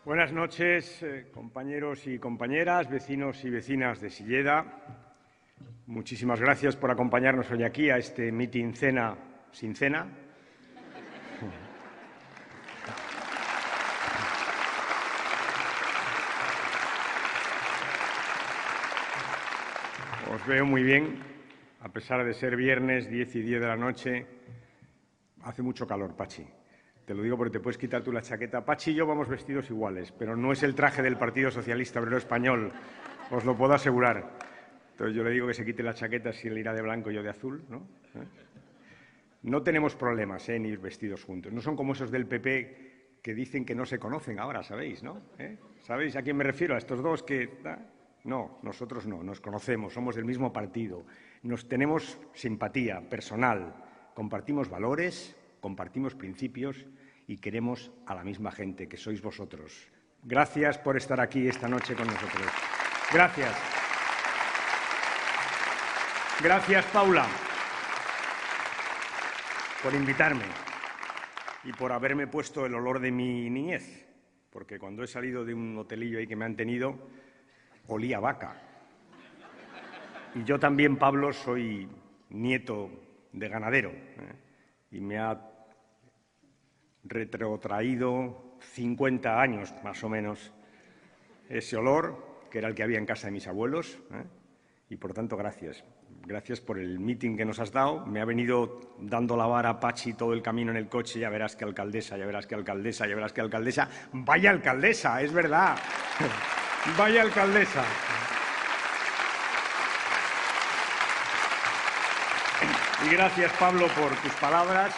Buenas noches, compañeros y compañeras, vecinos y vecinas de Silleda. Muchísimas gracias por acompañarnos hoy aquí a este mitin cena sin cena. Os veo muy bien, a pesar de ser viernes 10 y 10 de la noche. Hace mucho calor, Pachi. Te lo digo porque te puedes quitar tú la chaqueta. Pachi y yo vamos vestidos iguales, pero no es el traje del Partido Socialista Obrero Español, os lo puedo asegurar. Entonces yo le digo que se quite la chaqueta si él irá de blanco y yo de azul, ¿no? No tenemos problemas en ir vestidos juntos. No son como esos del PP que dicen que no se conocen ahora, ¿sabéis, no? ¿Sabéis a quién me refiero? A estos dos que... No, nosotros no, nos conocemos, somos del mismo partido. Nos tenemos simpatía personal, compartimos valores, compartimos principios y queremos a la misma gente, que sois vosotros. Gracias por estar aquí esta noche con nosotros. Gracias. Gracias, Paula, por invitarme y por haberme puesto el olor de mi niñez, porque cuando he salido de un hotelillo ahí que me han tenido, olía a vaca. Y yo también, Pablo, soy nieto de ganadero, y me ha retrotraído 50 años, más o menos, ese olor, que era el que había en casa de mis abuelos, y, por tanto, gracias. Gracias por el mitin que nos has dado. Me ha venido dando la vara Pachi todo el camino en el coche. Ya verás que alcaldesa, ya verás que alcaldesa, ya verás que alcaldesa. ¡Vaya alcaldesa! Es verdad. ¡Vaya alcaldesa! Y gracias, Pablo, por tus palabras.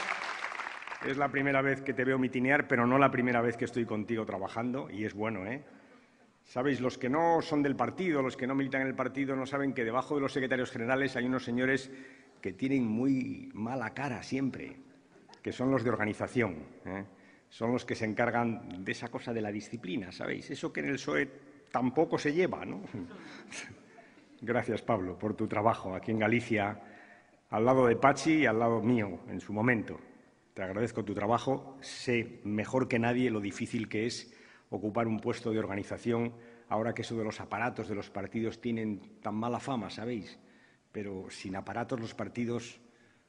Es la primera vez que te veo mitinear, pero no la primera vez que estoy contigo trabajando, y es bueno, ¿eh? Sabéis, los que no son del partido, los que no militan en el partido, no saben que debajo de los secretarios generales hay unos señores que tienen muy mala cara siempre, que son los de organización, Son los que se encargan de esa cosa de la disciplina, ¿sabéis? Eso que en el PSOE tampoco se lleva, ¿no? Gracias, Pablo, por tu trabajo aquí en Galicia, al lado de Pachi y al lado mío en su momento. Te agradezco tu trabajo. Sé mejor que nadie lo difícil que es ocupar un puesto de organización ahora que eso de los aparatos de los partidos tienen tan mala fama, ¿sabéis? Pero sin aparatos los partidos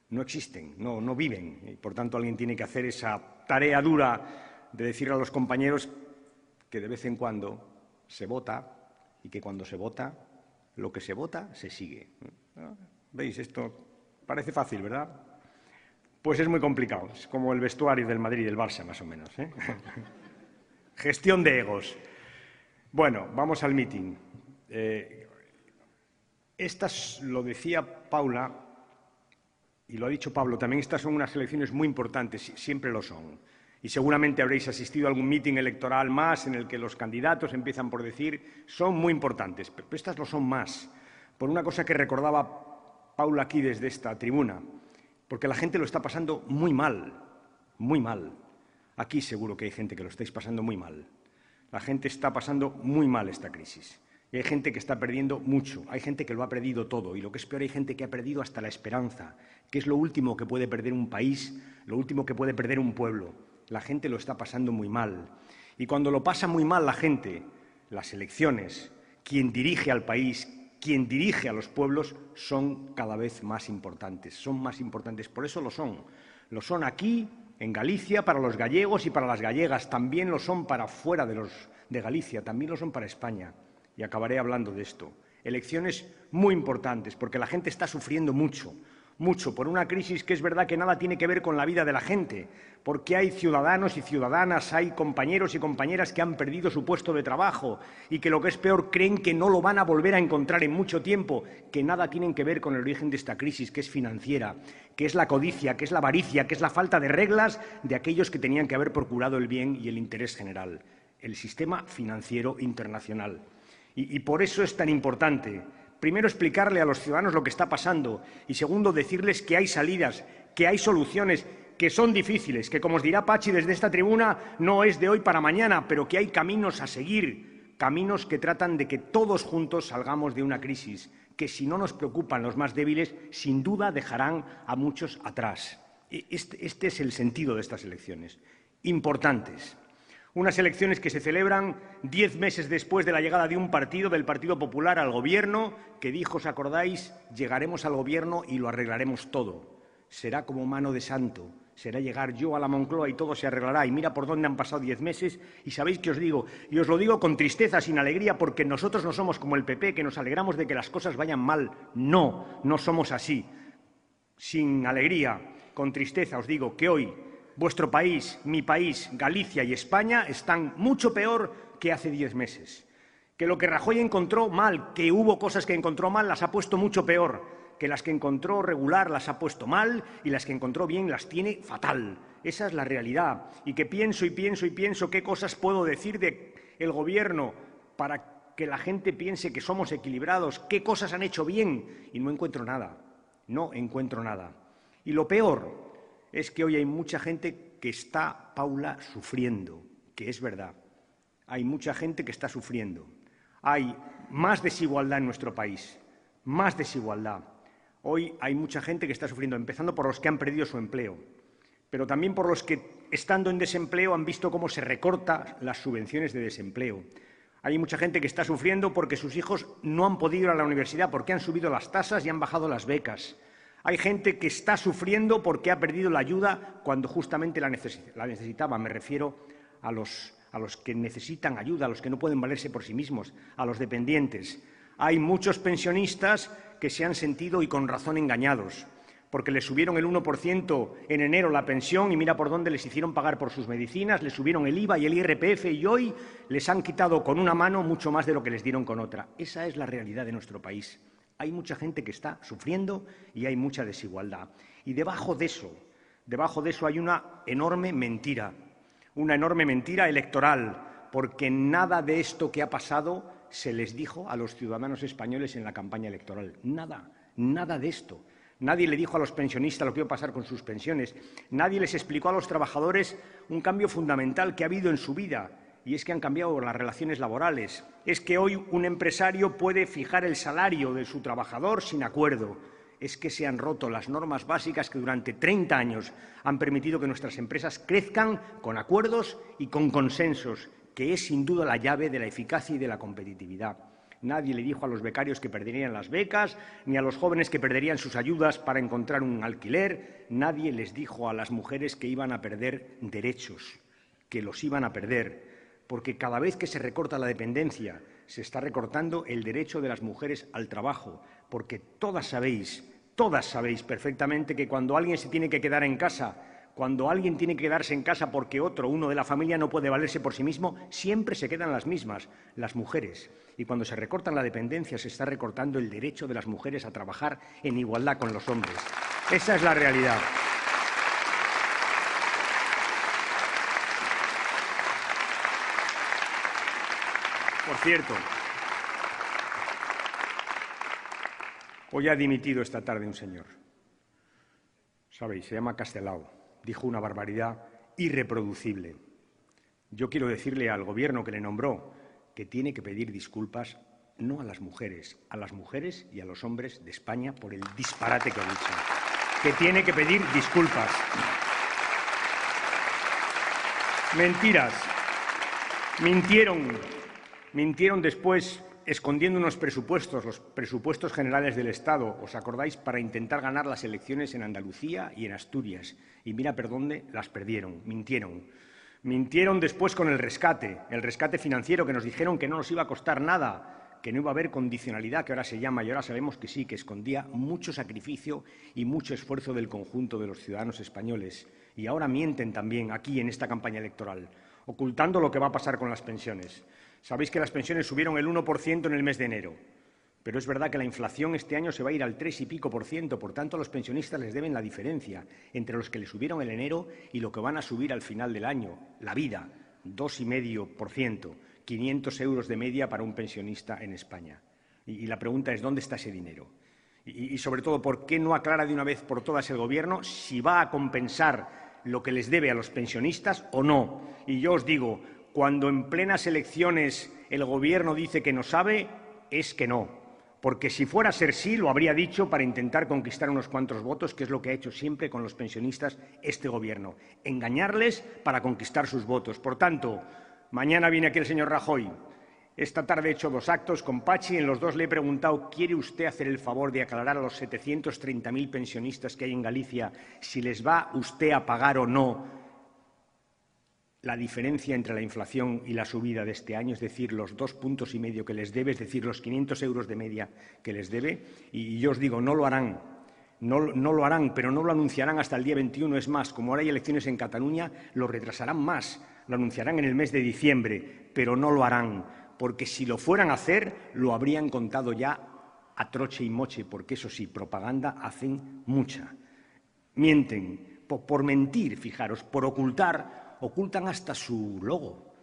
no existen, no viven. Y, por tanto, alguien tiene que hacer esa tarea dura de decirle a los compañeros que de vez en cuando se vota y que cuando se vota, lo que se vota se sigue. ¿Veis? Esto parece fácil, ¿verdad? Pues es muy complicado. Es como el vestuario del Madrid y del Barça, más o menos, Gestión de egos. Bueno, vamos al mitin. Estas, lo decía Paula, y lo ha dicho Pablo también, estas son unas elecciones muy importantes, siempre lo son. Y seguramente habréis asistido a algún mitin electoral más en el que los candidatos empiezan por decir son muy importantes, pero estas lo son más. Por una cosa que recordaba Paula aquí desde esta tribuna, porque la gente lo está pasando muy mal, muy mal. Aquí seguro que hay gente que lo estáis pasando muy mal. La gente está pasando muy mal esta crisis. Y hay gente que está perdiendo mucho, hay gente que lo ha perdido todo. Y lo que es peor, hay gente que ha perdido hasta la esperanza, que es lo último que puede perder un país, lo último que puede perder un pueblo. La gente lo está pasando muy mal. Y cuando lo pasa muy mal la gente, las elecciones, quien dirige al país, quien dirige a los pueblos, son cada vez más importantes. Son más importantes, por eso lo son. Lo son aquí, en Galicia, para los gallegos y para las gallegas. También lo son para fuera de Galicia, también lo son para España. Y acabaré hablando de esto. Elecciones muy importantes, porque la gente está sufriendo mucho, por una crisis que es verdad que nada tiene que ver con la vida de la gente, porque hay ciudadanos y ciudadanas, hay compañeros y compañeras que han perdido su puesto de trabajo y que, lo que es peor, creen que no lo van a volver a encontrar en mucho tiempo, que nada tienen que ver con el origen de esta crisis, que es financiera, que es la codicia, que es la avaricia, que es la falta de reglas de aquellos que tenían que haber procurado el bien y el interés general, el sistema financiero internacional. Y por eso es tan importante, primero, explicarle a los ciudadanos lo que está pasando y, segundo, decirles que hay salidas, que hay soluciones, que son difíciles, que, como os dirá Pachi desde esta tribuna, no es de hoy para mañana, pero que hay caminos a seguir, caminos que tratan de que todos juntos salgamos de una crisis, que si no nos preocupan los más débiles, sin duda dejarán a muchos atrás. Este es el sentido de estas elecciones. Importantes. Unas elecciones que se celebran 10 meses después de la llegada de un partido, del Partido Popular, al Gobierno, que dijo, ¿os acordáis?, llegaremos al Gobierno y lo arreglaremos todo. Será como mano de santo, será llegar yo a la Moncloa y todo se arreglará. Y mira por dónde han pasado 10 meses y sabéis que os digo, y os lo digo con tristeza, sin alegría, porque nosotros no somos como el PP, que nos alegramos de que las cosas vayan mal. No, no somos así. Sin alegría, con tristeza, os digo que hoy vuestro país, mi país, Galicia y España están mucho peor que hace 10 meses. Que lo que Rajoy encontró mal, que hubo cosas que encontró mal, las ha puesto mucho peor. Que las que encontró regular las ha puesto mal y las que encontró bien las tiene fatal. Esa es la realidad. Y que pienso y pienso y pienso qué cosas puedo decir del Gobierno para que la gente piense que somos equilibrados, qué cosas han hecho bien y no encuentro nada. No encuentro nada. Y lo peor es que hoy hay mucha gente que está, Paula, sufriendo, que es verdad. Hay mucha gente que está sufriendo. Hay más desigualdad en nuestro país, más desigualdad. Hoy hay mucha gente que está sufriendo, empezando por los que han perdido su empleo, pero también por los que, estando en desempleo, han visto cómo se recortan las subvenciones de desempleo. Hay mucha gente que está sufriendo porque sus hijos no han podido ir a la universidad, porque han subido las tasas y han bajado las becas. Hay gente que está sufriendo porque ha perdido la ayuda cuando justamente la necesitaba. Me refiero a los que necesitan ayuda, a los que no pueden valerse por sí mismos, a los dependientes. Hay muchos pensionistas que se han sentido, y con razón, engañados, porque les subieron el 1% en enero la pensión y mira por dónde les hicieron pagar por sus medicinas, les subieron el IVA y el IRPF y hoy les han quitado con una mano mucho más de lo que les dieron con otra. Esa es la realidad de nuestro país. Hay mucha gente que está sufriendo y hay mucha desigualdad. Y debajo de eso hay una enorme mentira electoral, porque nada de esto que ha pasado se les dijo a los ciudadanos españoles en la campaña electoral. Nada de esto. Nadie le dijo a los pensionistas lo que iba a pasar con sus pensiones. Nadie les explicó a los trabajadores un cambio fundamental que ha habido en su vida, y es que han cambiado las relaciones laborales. Es que hoy un empresario puede fijar el salario de su trabajador sin acuerdo. Es que se han roto las normas básicas que durante 30 años han permitido que nuestras empresas crezcan con acuerdos y con consensos, que es sin duda la llave de la eficacia y de la competitividad. Nadie le dijo a los becarios que perderían las becas, ni a los jóvenes que perderían sus ayudas para encontrar un alquiler. Nadie les dijo a las mujeres que iban a perder derechos, que los iban a perder. Porque cada vez que se recorta la dependencia, se está recortando el derecho de las mujeres al trabajo, porque todas sabéis perfectamente que cuando alguien se tiene que quedar en casa, cuando alguien tiene que quedarse en casa porque uno de la familia no puede valerse por sí mismo, siempre se quedan las mismas, las mujeres. Y cuando se recorta la dependencia, se está recortando el derecho de las mujeres a trabajar en igualdad con los hombres. Esa es la realidad. Por cierto, hoy ha dimitido esta tarde un señor. Sabéis, se llama Castelao. Dijo una barbaridad irreproducible. Yo quiero decirle al Gobierno que le nombró que tiene que pedir disculpas no a las mujeres y a los hombres de España por el disparate que ha dicho. Que tiene que pedir disculpas. Mentiras. Mintieron después escondiendo unos presupuestos, los presupuestos generales del Estado, ¿os acordáis?, para intentar ganar las elecciones en Andalucía y en Asturias. Y mira por dónde las perdieron, mintieron. Mintieron después con el rescate financiero, que nos dijeron que no nos iba a costar nada, que no iba a haber condicionalidad, que ahora se llama, y ahora sabemos que sí, que escondía mucho sacrificio y mucho esfuerzo del conjunto de los ciudadanos españoles. Y ahora mienten también aquí en esta campaña electoral, ocultando lo que va a pasar con las pensiones. Sabéis que las pensiones subieron el 1% en el mes de enero, pero es verdad que la inflación este año se va a ir al 3 y pico por ciento, por tanto a los pensionistas les deben la diferencia entre los que le subieron en enero y lo que van a subir al final del año, la vida, 2,5%, 500 euros de media para un pensionista en España. Y la pregunta es, ¿dónde está ese dinero? Y sobre todo, ¿por qué no aclara de una vez por todas el Gobierno si va a compensar lo que les debe a los pensionistas o no? Y yo os digo, cuando en plenas elecciones el Gobierno dice que no sabe, es que no. porque si fuera a ser sí, lo habría dicho para intentar conquistar unos cuantos votos, que es lo que ha hecho siempre con los pensionistas este Gobierno, engañarles para conquistar sus votos. Por tanto, mañana viene aquí el señor Rajoy. Esta tarde he hecho 2 actos con Pachi. En los 2 le he preguntado, ¿quiere usted hacer el favor de aclarar a los 730.000 pensionistas que hay en Galicia si les va usted a pagar o no la diferencia entre la inflación y la subida de este año, es decir, los 2,5 puntos que les debe, es decir, los 500 euros de media que les debe? Y yo os digo, no lo harán. No lo harán, pero no lo anunciarán hasta el día 21. Es más, como ahora hay elecciones en Cataluña, lo retrasarán más. Lo anunciarán en el mes de diciembre, pero no lo harán, porque si lo fueran a hacer, lo habrían contado ya a troche y moche, porque eso sí, propaganda hacen mucha. Mienten, por mentir, fijaros, por ocultan hasta su logo,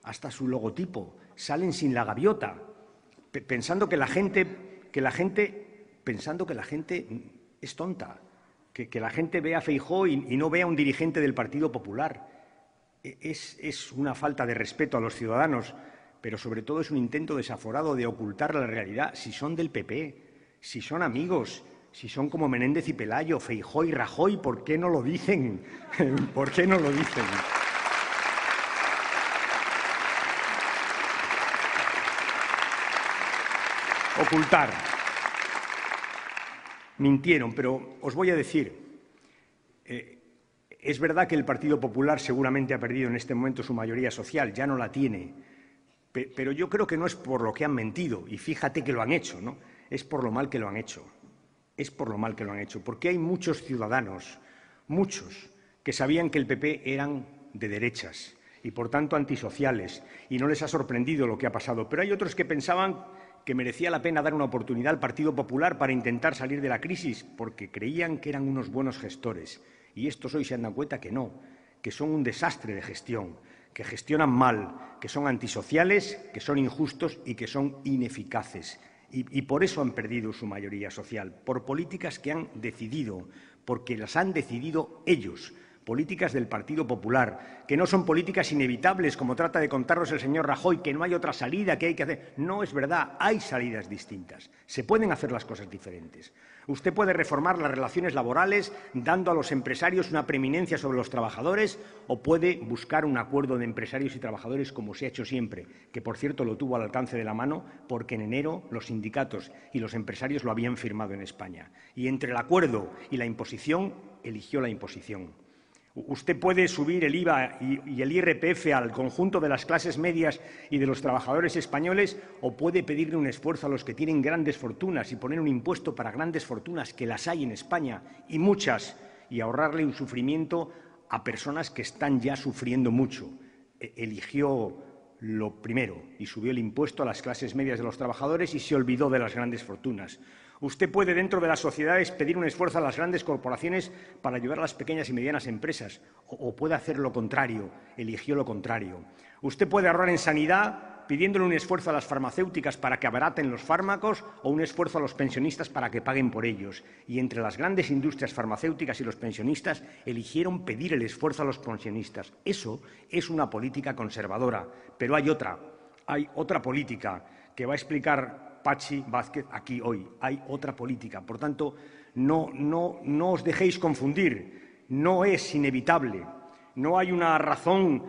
hasta su logotipo, salen sin la gaviota, pensando que la gente es tonta, que la gente vea a Feijóo y no vea a un dirigente del Partido Popular. Es una falta de respeto a los ciudadanos, pero sobre todo es un intento desaforado de ocultar la realidad. Si son del PP, si son amigos, si son como Menéndez y Pelayo, Feijóo y Rajoy, ¿por qué no lo dicen? ¿Por qué no lo dicen? Ocultar. Mintieron, pero os voy a decir, es verdad que el Partido Popular seguramente ha perdido en este momento su mayoría social, ya no la tiene, pero yo creo que no es por lo que han mentido, y fíjate que lo han hecho, ¿no? Es por lo mal que lo han hecho. Es por lo mal que lo han hecho, porque hay muchos ciudadanos, muchos, que sabían que el PP eran de derechas y, por tanto, antisociales, y no les ha sorprendido lo que ha pasado. Pero hay otros que pensaban que merecía la pena dar una oportunidad al Partido Popular para intentar salir de la crisis, porque creían que eran unos buenos gestores. Y estos hoy se han dado cuenta que no, que son un desastre de gestión, que gestionan mal, que son antisociales, que son injustos y que son ineficaces. Y por eso han perdido su mayoría social, por políticas que han decidido, porque las han decidido ellos, políticas del Partido Popular, que no son políticas inevitables, como trata de contarnos el señor Rajoy, que no hay otra salida, que hay que hacer. No es verdad, hay salidas distintas. Se pueden hacer las cosas diferentes. Usted puede reformar las relaciones laborales dando a los empresarios una preeminencia sobre los trabajadores, o puede buscar un acuerdo de empresarios y trabajadores como se ha hecho siempre, que por cierto lo tuvo al alcance de la mano porque en enero los sindicatos y los empresarios lo habían firmado en España. Y entre el acuerdo y la imposición, eligió la imposición. Usted puede subir el IVA y el IRPF al conjunto de las clases medias y de los trabajadores españoles, o puede pedirle un esfuerzo a los que tienen grandes fortunas y poner un impuesto para grandes fortunas, que las hay en España, y muchas, y ahorrarle un sufrimiento a personas que están ya sufriendo mucho. Eligió lo primero y subió el impuesto a las clases medias de los trabajadores y se olvidó de las grandes fortunas. Usted puede, dentro de las sociedades, pedir un esfuerzo a las grandes corporaciones para ayudar a las pequeñas y medianas empresas, o puede hacer lo contrario, eligió lo contrario. Usted puede ahorrar en sanidad pidiéndole un esfuerzo a las farmacéuticas para que abaraten los fármacos, o un esfuerzo a los pensionistas para que paguen por ellos. Y entre las grandes industrias farmacéuticas y los pensionistas eligieron pedir el esfuerzo a los pensionistas. Eso es una política conservadora, pero hay otra política que va a explicar Pachi Vázquez aquí hoy. Hay otra política. Por tanto, no os dejéis confundir. No es inevitable. No hay una razón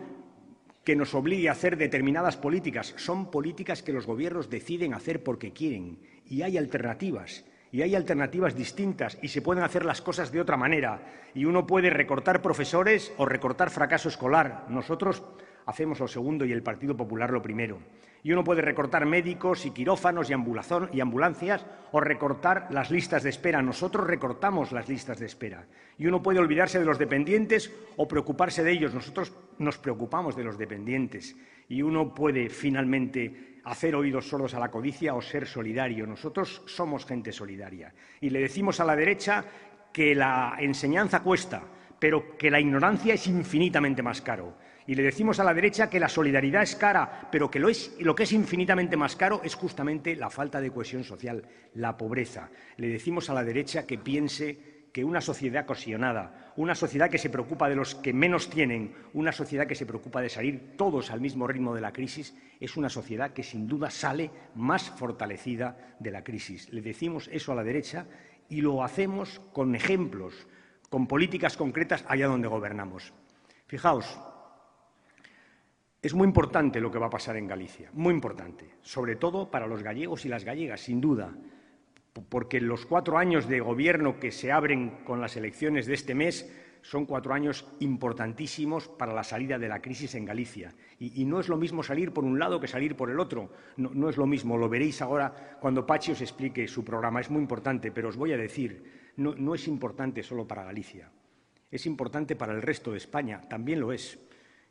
que nos obligue a hacer determinadas políticas. Son políticas que los gobiernos deciden hacer porque quieren. Y hay alternativas. Y hay alternativas distintas. Y se pueden hacer las cosas de otra manera. Y uno puede recortar profesores o recortar fracaso escolar. Nosotros hacemos lo segundo y el Partido Popular lo primero. Y uno puede recortar médicos y quirófanos y ambulancias, o recortar las listas de espera. Nosotros recortamos las listas de espera. Y uno puede olvidarse de los dependientes o preocuparse de ellos. Nosotros nos preocupamos de los dependientes. Y uno puede finalmente hacer oídos sordos a la codicia o ser solidario. Nosotros somos gente solidaria. Y le decimos a la derecha que la enseñanza cuesta, pero que la ignorancia es infinitamente más caro. Y le decimos a la derecha que la solidaridad es cara, pero que lo que es infinitamente más caro es justamente la falta de cohesión social, la pobreza. Le decimos a la derecha que piense que una sociedad cohesionada, una sociedad que se preocupa de los que menos tienen, una sociedad que se preocupa de salir todos al mismo ritmo de la crisis, es una sociedad que sin duda sale más fortalecida de la crisis. Le decimos eso a la derecha y lo hacemos con ejemplos, con políticas concretas allá donde gobernamos. Fijaos, es muy importante lo que va a pasar en Galicia, muy importante, sobre todo para los gallegos y las gallegas, sin duda, porque los 4 años de gobierno que se abren con las elecciones de este mes son 4 años importantísimos para la salida de la crisis en Galicia. Y no es lo mismo salir por un lado que salir por el otro. No es lo mismo, lo veréis ahora cuando Pachi os explique su programa. Es muy importante, pero os voy a decir, no es importante solo para Galicia. Es importante para el resto de España, también lo es.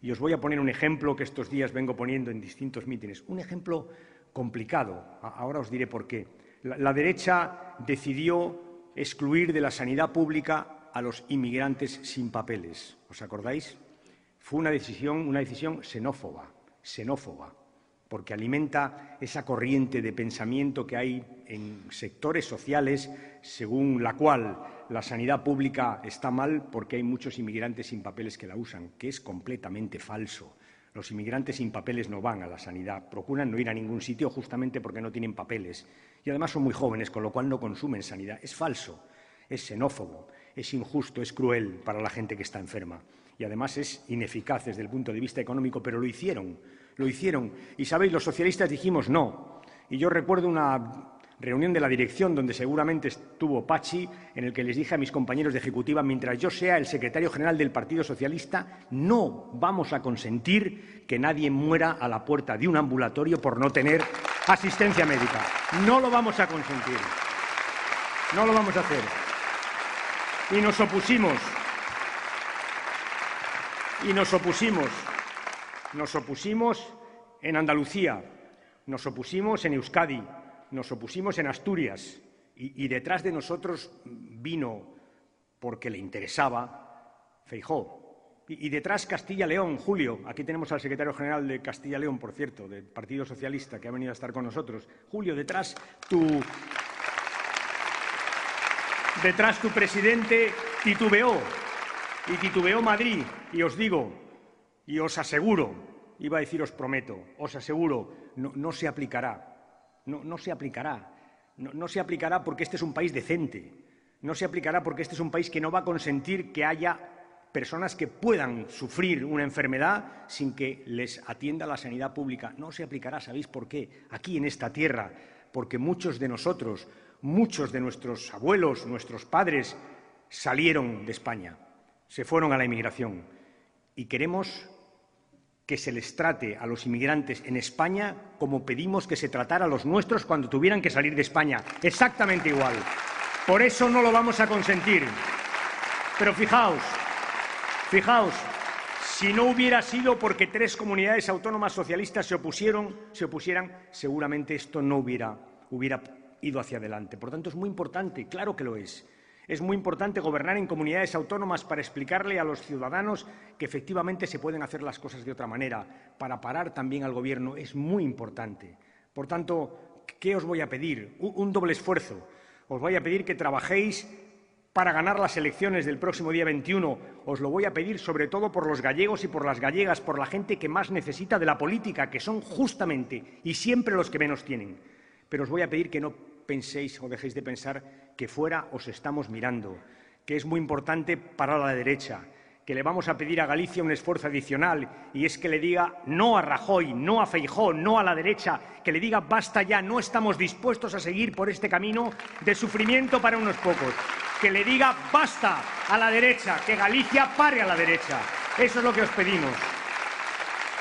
Y os voy a poner un ejemplo que estos días vengo poniendo en distintos mítines. Un ejemplo complicado. Ahora os diré por qué. La derecha decidió excluir de la sanidad pública a los inmigrantes sin papeles. ¿Os acordáis? Fue una decisión xenófoba, porque alimenta esa corriente de pensamiento que hay en sectores sociales según la cual la sanidad pública está mal porque hay muchos inmigrantes sin papeles que la usan, que es completamente falso. Los inmigrantes sin papeles no van a la sanidad, procuran no ir a ningún sitio justamente porque no tienen papeles. Y además son muy jóvenes, con lo cual no consumen sanidad. Es falso, es xenófobo, es injusto, es cruel para la gente que está enferma. Y además es ineficaz desde el punto de vista económico, pero lo hicieron. Y, ¿sabéis? Los socialistas dijimos no. Y yo recuerdo una reunión de la dirección donde seguramente estuvo Pachi, en el que les dije a mis compañeros de ejecutiva, mientras yo sea el secretario general del Partido Socialista, no vamos a consentir que nadie muera a la puerta de un ambulatorio por no tener asistencia médica. No lo vamos a consentir. No lo vamos a hacer. Y nos opusimos. Nos opusimos en Andalucía, nos opusimos en Euskadi, nos opusimos en Asturias y detrás de nosotros vino, porque le interesaba, Feijóo. Y detrás Castilla-León, Julio, aquí tenemos al secretario general de Castilla-León, por cierto, del Partido Socialista, que ha venido a estar con nosotros. Julio, detrás tu presidente titubeó, y titubeó Madrid, y os digo, y os aseguro, iba a decir os prometo, os aseguro, no se aplicará. No se aplicará. No se aplicará porque este es un país decente. No se aplicará porque este es un país que no va a consentir que haya personas que puedan sufrir una enfermedad sin que les atienda la sanidad pública. No se aplicará, ¿sabéis por qué? Aquí en esta tierra, porque muchos de nosotros, muchos de nuestros abuelos, nuestros padres, salieron de España, se fueron a la inmigración y queremos que se les trate a los inmigrantes en España como pedimos que se tratara a los nuestros cuando tuvieran que salir de España. Exactamente igual. Por eso no lo vamos a consentir. Pero fijaos, si no hubiera sido porque 3 comunidades autónomas socialistas se opusieran, seguramente esto no hubiera ido hacia adelante. Por tanto, es muy importante, claro que lo es. Es muy importante gobernar en comunidades autónomas para explicarle a los ciudadanos que efectivamente se pueden hacer las cosas de otra manera, para parar también al Gobierno. Es muy importante. Por tanto, ¿qué os voy a pedir? Un doble esfuerzo. Os voy a pedir que trabajéis para ganar las elecciones del próximo día 21. Os lo voy a pedir sobre todo por los gallegos y por las gallegas, por la gente que más necesita de la política, que son justamente y siempre los que menos tienen. Pero os voy a pedir que no penséis o dejéis de pensar que fuera os estamos mirando, que es muy importante para la derecha, que le vamos a pedir a Galicia un esfuerzo adicional, y es que le diga no a Rajoy, no a Feijóo, no a la derecha, que le diga basta ya, no estamos dispuestos a seguir por este camino de sufrimiento para unos pocos, que le diga basta a la derecha, que Galicia pare a la derecha. Eso es lo que os pedimos.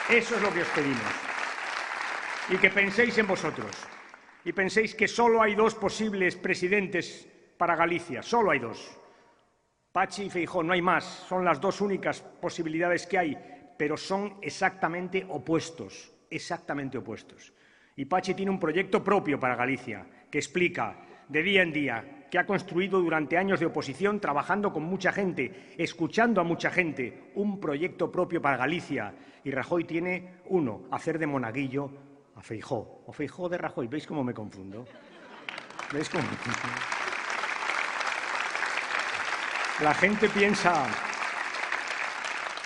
Eso es lo que os pedimos. Y que penséis en vosotros. Y penséis que solo hay 2 posibles presidentes para Galicia, solo hay 2. Pachi y Feijóo, no hay más, son las 2 únicas posibilidades que hay, pero son exactamente opuestos, Y Pachi tiene un proyecto propio para Galicia, que explica de día en día, que ha construido durante años de oposición, trabajando con mucha gente, escuchando a mucha gente, un proyecto propio para Galicia. Y Rajoy tiene uno, hacer de monaguillo a Feijóo, o Feijóo de Rajoy. ¿Veis cómo me confundo? ¿Veis cómo me confundo? La gente piensa,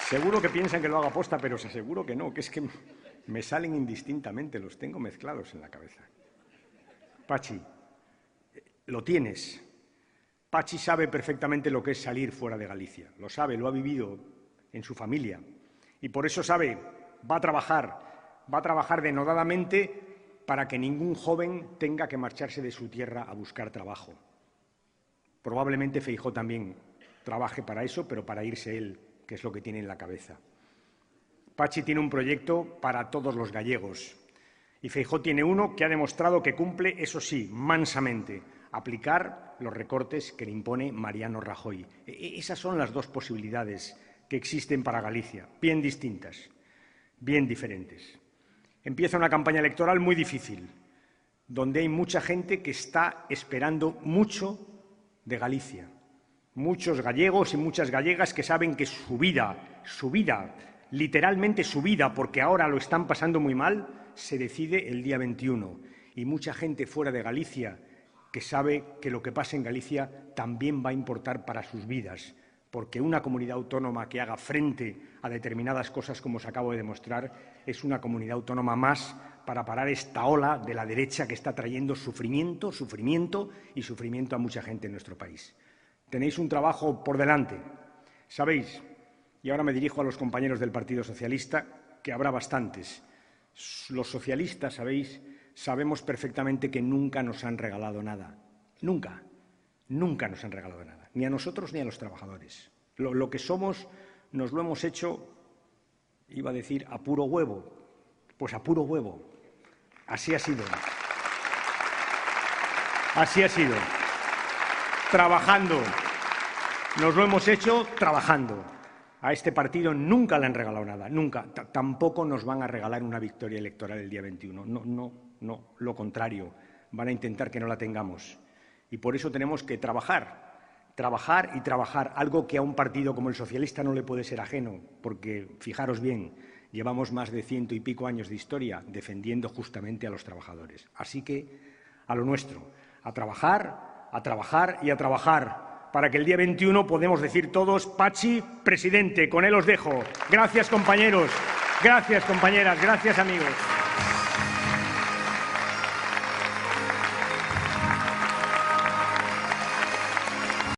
seguro que piensan que lo hago aposta, pero os aseguro que no, que es que me salen indistintamente, los tengo mezclados en la cabeza. Pachi, lo tienes. Pachi sabe perfectamente lo que es salir fuera de Galicia, lo sabe, lo ha vivido en su familia y por eso sabe, va a trabajar denodadamente para que ningún joven tenga que marcharse de su tierra a buscar trabajo. Probablemente Feijóo también trabaje para eso, pero para irse él, que es lo que tiene en la cabeza. Pachi tiene un proyecto para todos los gallegos y Feijóo tiene uno que ha demostrado que cumple, eso sí, mansamente, aplicar los recortes que le impone Mariano Rajoy. Esas son las dos posibilidades que existen para Galicia, bien distintas, bien diferentes. Empieza una campaña electoral muy difícil, donde hay mucha gente que está esperando mucho de Galicia. Muchos gallegos y muchas gallegas que saben que su vida, literalmente su vida, porque ahora lo están pasando muy mal, se decide el día 21. Y mucha gente fuera de Galicia que sabe que lo que pasa en Galicia también va a importar para sus vidas, porque una comunidad autónoma que haga frente a determinadas cosas, como os acabo de demostrar, es una comunidad autónoma más para parar esta ola de la derecha que está trayendo sufrimiento a mucha gente en nuestro país. Tenéis un trabajo por delante. Sabéis, y ahora me dirijo a los compañeros del Partido Socialista, que habrá bastantes. Los socialistas, sabéis, sabemos perfectamente que nunca nos han regalado nada. Nunca nos han regalado nada, ni a nosotros ni a los trabajadores. Lo que somos nos lo hemos hecho, iba a decir, a puro huevo. Pues a puro huevo. Así ha sido. Así ha sido. Trabajando. Nos lo hemos hecho trabajando. A este partido nunca le han regalado nada, nunca. Tampoco nos van a regalar una victoria electoral el día 21. No, lo contrario. Van a intentar que no la tengamos. Y por eso tenemos que trabajar, algo que a un partido como el socialista no le puede ser ajeno, porque, fijaros bien, llevamos más de 100 y pico años de historia defendiendo justamente a los trabajadores. Así que, a lo nuestro, a trabajar y a trabajar, para que el día 21 podamos decir todos, Pachi, presidente, con él os dejo. Gracias, compañeros, gracias, compañeras, gracias, amigos.